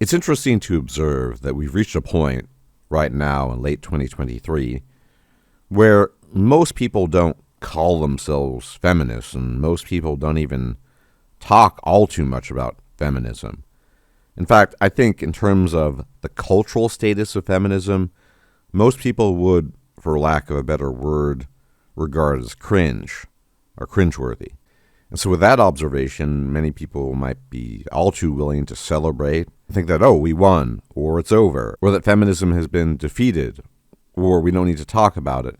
It's interesting to observe that we've reached a point right now in late 2023 where most people don't call themselves feminists, and most people don't even talk all too much about feminism. In fact, I think in terms of the cultural status of feminism, most people would, for lack of a better word, regard it as cringe or cringeworthy. And so with that observation, many people might be all too willing to celebrate, think that, oh, we won, or it's over, or that feminism has been defeated, or we don't need to talk about it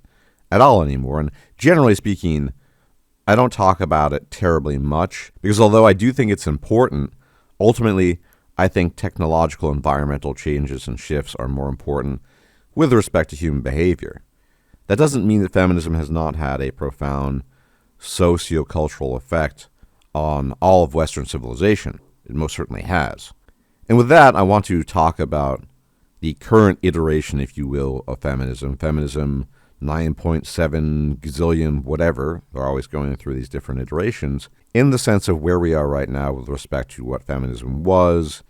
at all anymore. And generally speaking, I don't talk about it terribly much, because although I do think it's important, ultimately, I think technological environmental changes and shifts are more important with respect to human behavior. That doesn't mean that feminism has not had a profound sociocultural effect on all of Western civilization. It most certainly has. And with that, I want to talk about the current iteration, if you will, of feminism. Feminism 9.7 gazillion whatever. They're always going through these different iterations in the sense of where we are right now with respect to what feminism was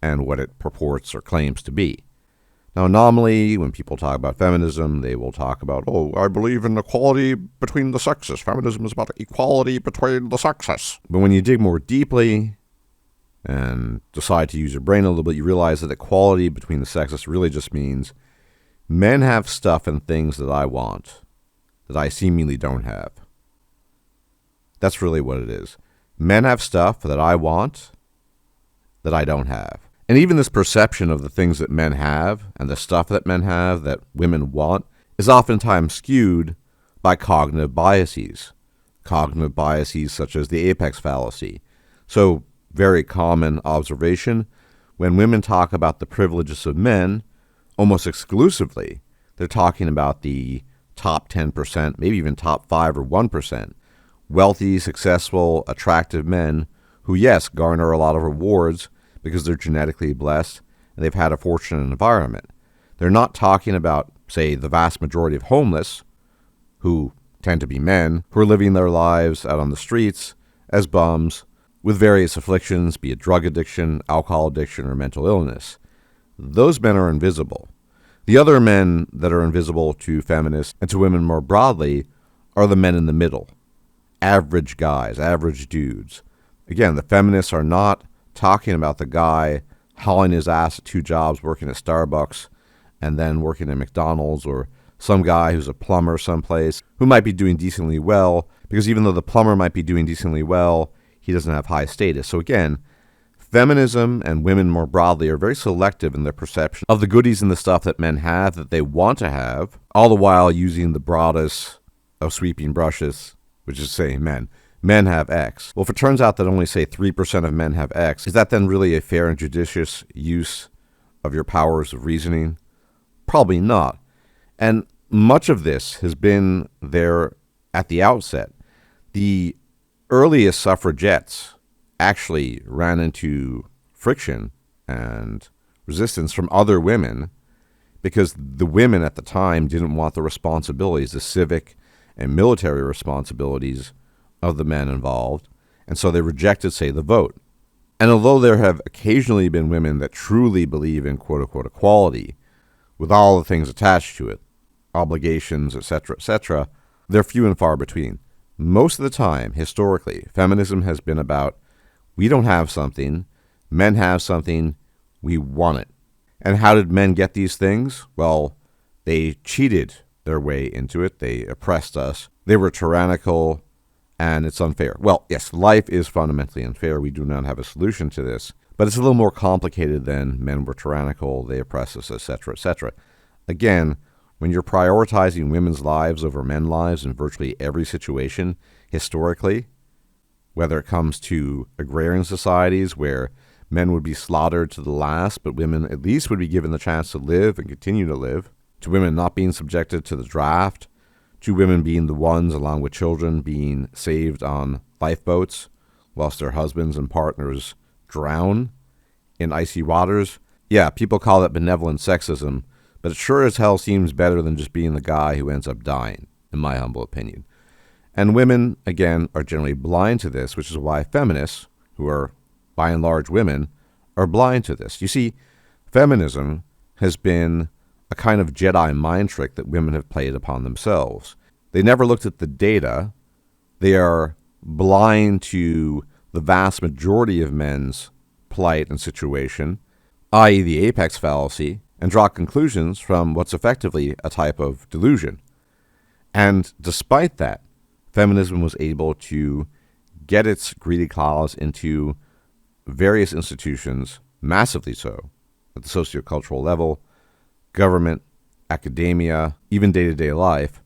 and what it purports or claims to be. Now, normally, when people talk about feminism, they will talk about, oh, I believe in equality between the sexes. Feminism is about equality between the sexes. But when you dig more deeply and decide to use your brain a little bit, you realize that equality between the sexes really just means men have stuff and things that I want that I seemingly don't have. That's really what it is. Men have stuff that I want that I don't have. And even this perception of the things that men have and the stuff that men have that women want is oftentimes skewed by cognitive biases. Cognitive biases such as the apex fallacy. So, very common observation, when women talk about the privileges of men, almost exclusively, they're talking about the top 10%, maybe even top 5 or 1%. Wealthy, successful, attractive men who, yes, garner a lot of rewards because they're genetically blessed and they've had a fortunate environment. They're not talking about, say, the vast majority of homeless, who tend to be men, who are living their lives out on the streets as bums with various afflictions, be it drug addiction, alcohol addiction, or mental illness. Those men are invisible. The other men that are invisible to feminists and to women more broadly are the men in the middle. Average guys, average dudes. Again, the feminists are not talking about the guy hauling his ass at 2 jobs, working at Starbucks and then working at McDonald's, or some guy who's a plumber someplace who might be doing decently well, because even though the plumber might be doing decently well, he doesn't have high status. So again, feminism and women more broadly are very selective in their perception of the goodies and the stuff that men have that they want to have, all the while using the broadest of sweeping brushes, which is saying men. Men have X. Well, if it turns out that only, say, 3% of men have X, is that then really a fair and judicious use of your powers of reasoning? Probably not. And much of this has been there at the outset. The earliest suffragettes actually ran into friction and resistance from other women because the women at the time didn't want the responsibilities, the civic and military responsibilities of the men involved, and so they rejected, say, the vote. And although there have occasionally been women that truly believe in quote-unquote equality, with all the things attached to it, obligations, etc., they're few and far between. Most of the time, historically, feminism has been about, we don't have something, men have something, we want it. And how did men get these things? Well, they cheated their way into it, they oppressed us, they were tyrannical, and it's unfair. Well, yes, life is fundamentally unfair. We do not have a solution to this. But it's a little more complicated than men were tyrannical, they oppress us, etc. Again, when you're prioritizing women's lives over men's lives in virtually every situation, historically, whether it comes to agrarian societies where men would be slaughtered to the last, but women at least would be given the chance to live and continue to live, to women not being subjected to the draft, to women being the ones, along with children, being saved on lifeboats whilst their husbands and partners drown in icy waters. Yeah, people call that benevolent sexism, but it sure as hell seems better than just being the guy who ends up dying, in my humble opinion. And women, again, are generally blind to this, which is why feminists, who are by and large women, are blind to this. You see, feminism has been a kind of Jedi mind trick that women have played upon themselves. They never looked at the data. They are blind to the vast majority of men's plight and situation, i.e. the apex fallacy, and draw conclusions from what's effectively a type of delusion. And despite that, feminism was able to get its greedy claws into various institutions, massively so, at the sociocultural level, government, academia, even day-to-day life,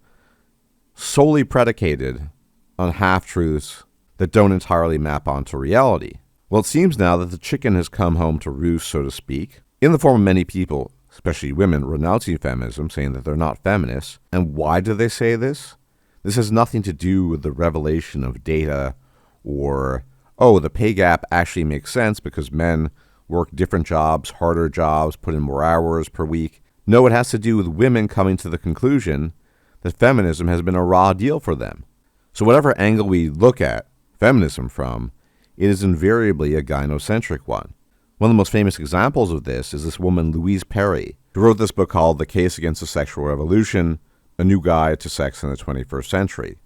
solely predicated on half-truths that don't entirely map onto reality. Well, it seems now that the chicken has come home to roost, so to speak, in the form of many people, especially women, renouncing feminism, saying that they're not feminists. And why do they say this? This has nothing to do with the revelation of data or, oh, the pay gap actually makes sense because men work different jobs, harder jobs, put in more hours per week. No, it has to do with women coming to the conclusion that feminism has been a raw deal for them. So whatever angle we look at feminism from, it is invariably a gynocentric one. One of the most famous examples of this is this woman, Louise Perry, who wrote this book called The Case Against the Sexual Revolution, A New Guide to Sex in the 21st Century.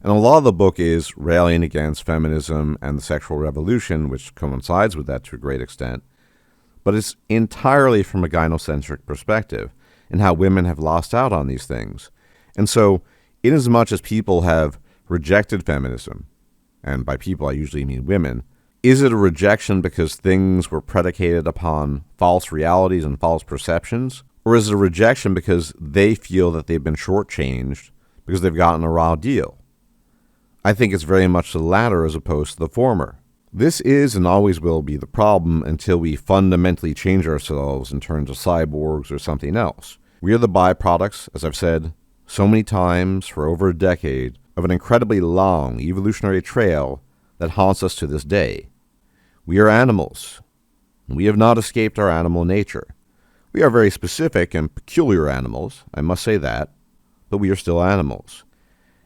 And a lot of the book is railing against feminism and the sexual revolution, which coincides with that to a great extent. But it's entirely from a gynocentric perspective and how women have lost out on these things. And so, inasmuch as people have rejected feminism, and by people I usually mean women, is it a rejection because things were predicated upon false realities and false perceptions? Or is it a rejection because they feel that they've been shortchanged because they've gotten a raw deal? I think it's very much the latter as opposed to the former. This is and always will be the problem until we fundamentally change ourselves in terms of cyborgs or something else. We are the byproducts, as I've said so many times for over a decade, of an incredibly long evolutionary trail that haunts us to this day. We are animals. We have not escaped our animal nature. We are very specific and peculiar animals, I must say that, but we are still animals.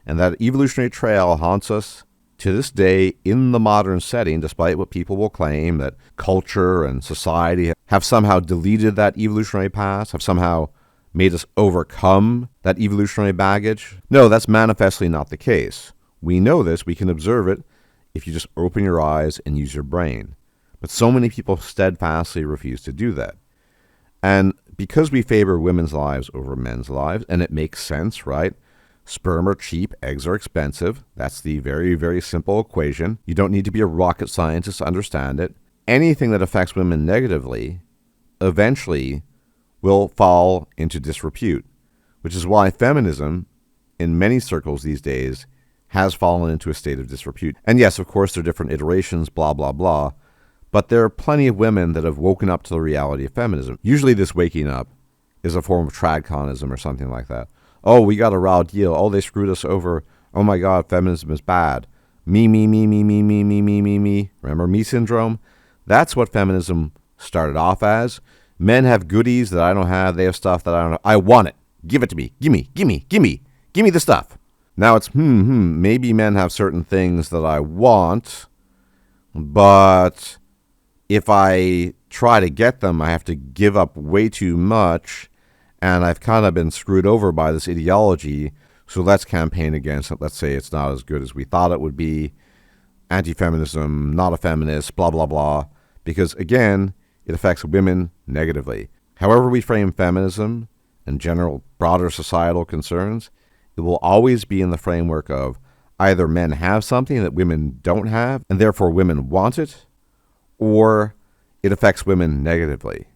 And that evolutionary trail haunts us to this day in the modern setting, despite what people will claim that culture and society have somehow deleted that evolutionary past, have somehow made us overcome that evolutionary baggage. No, that's manifestly not the case. We know this, we can observe it, if you just open your eyes and use your brain. But so many people steadfastly refuse to do that. And because we favor women's lives over men's lives, and it makes sense, right? Sperm are cheap, eggs are expensive. That's the very, very simple equation. You don't need to be a rocket scientist to understand it. Anything that affects women negatively eventually will fall into disrepute, which is why feminism, in many circles these days, has fallen into a state of disrepute. And yes, of course, there are different iterations, blah, blah, blah, but there are plenty of women that have woken up to the reality of feminism. Usually this waking up is a form of tradconism or something like that. Oh, we got a raw deal. Oh, they screwed us over. Oh my God, feminism is bad. Me. Remember me syndrome? That's what feminism started off as. Men have goodies that I don't have. They have stuff that I don't have. I want it. Give it to me. Give me the stuff. Now it's, maybe men have certain things that I want, but if I try to get them, I have to give up way too much, and I've kind of been screwed over by this ideology, so let's campaign against it. Let's say it's not as good as we thought it would be. Anti-feminism, not a feminist, blah, blah, blah. Because, again, it affects women negatively. However we frame feminism and general broader societal concerns, it will always be in the framework of either men have something that women don't have, and therefore women want it, or it affects women negatively.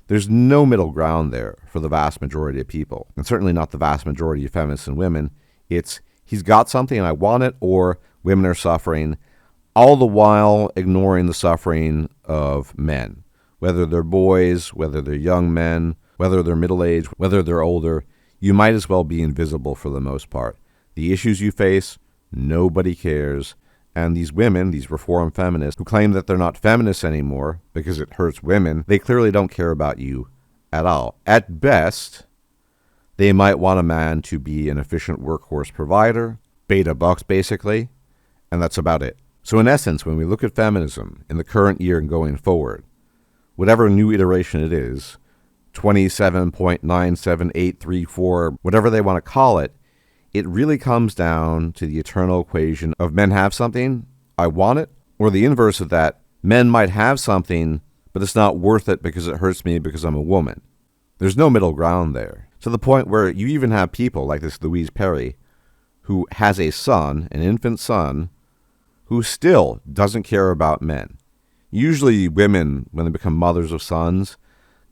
There's no middle ground there for the vast majority of people, and certainly not the vast majority of feminists and women. It's, he's got something and I want it, or women are suffering, all the while ignoring the suffering of men. Whether they're boys, whether they're young men, whether they're middle-aged, whether they're older, you might as well be invisible for the most part. The issues you face, nobody cares. And these women, these reform feminists, who claim that they're not feminists anymore because it hurts women, they clearly don't care about you at all. At best, they might want a man to be an efficient workhorse provider, beta bucks basically, and that's about it. So in essence, when we look at feminism in the current year and going forward, whatever new iteration it is, 27.97834, whatever they want to call it, it really comes down to the eternal equation of men have something, I want it, or the inverse of that, men might have something, but it's not worth it because it hurts me because I'm a woman. There's no middle ground there. To the point where you even have people like this Louise Perry, who has a son, an infant son, who still doesn't care about men. Usually women, when they become mothers of sons,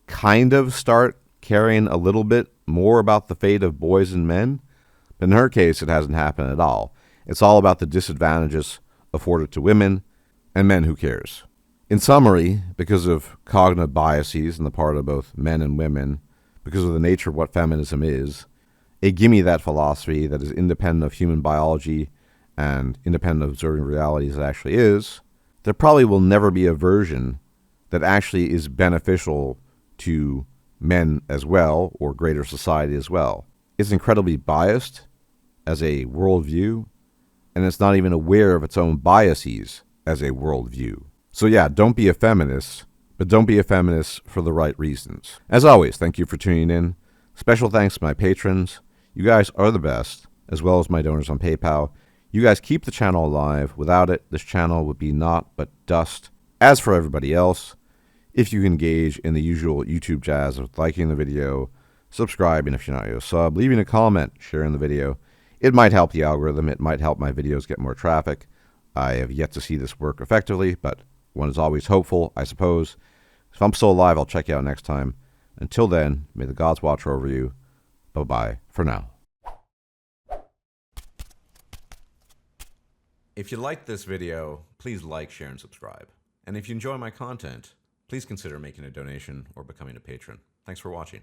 kind of start caring a little bit more about the fate of boys and men. But in her case, it hasn't happened at all. It's all about the disadvantages afforded to women, and men, who cares? In summary, because of cognitive biases on the part of both men and women, because of the nature of what feminism is, a gimme that philosophy that is independent of human biology and independent of observing reality as it actually is, there probably will never be a version that actually is beneficial to men as well, or greater society as well. It's incredibly biased as a worldview, and it's not even aware of its own biases as a worldview. So yeah, don't be a feminist, but don't be a feminist for the right reasons. As always, thank you for tuning in. Special thanks to my patrons. You guys are the best, as well as my donors on PayPal. You guys keep the channel alive. Without it, this channel would be naught but dust. As for everybody else, if you engage in the usual YouTube jazz of liking the video, subscribing if you're not yet a sub, leaving a comment, sharing the video, it might help the algorithm. It might help my videos get more traffic. I have yet to see this work effectively, but one is always hopeful, I suppose. If I'm still alive, I'll check you out next time. Until then, may the gods watch over you. Bye-bye for now. If you liked this video, please like, share, and subscribe. And if you enjoy my content, please consider making a donation or becoming a patron. Thanks for watching.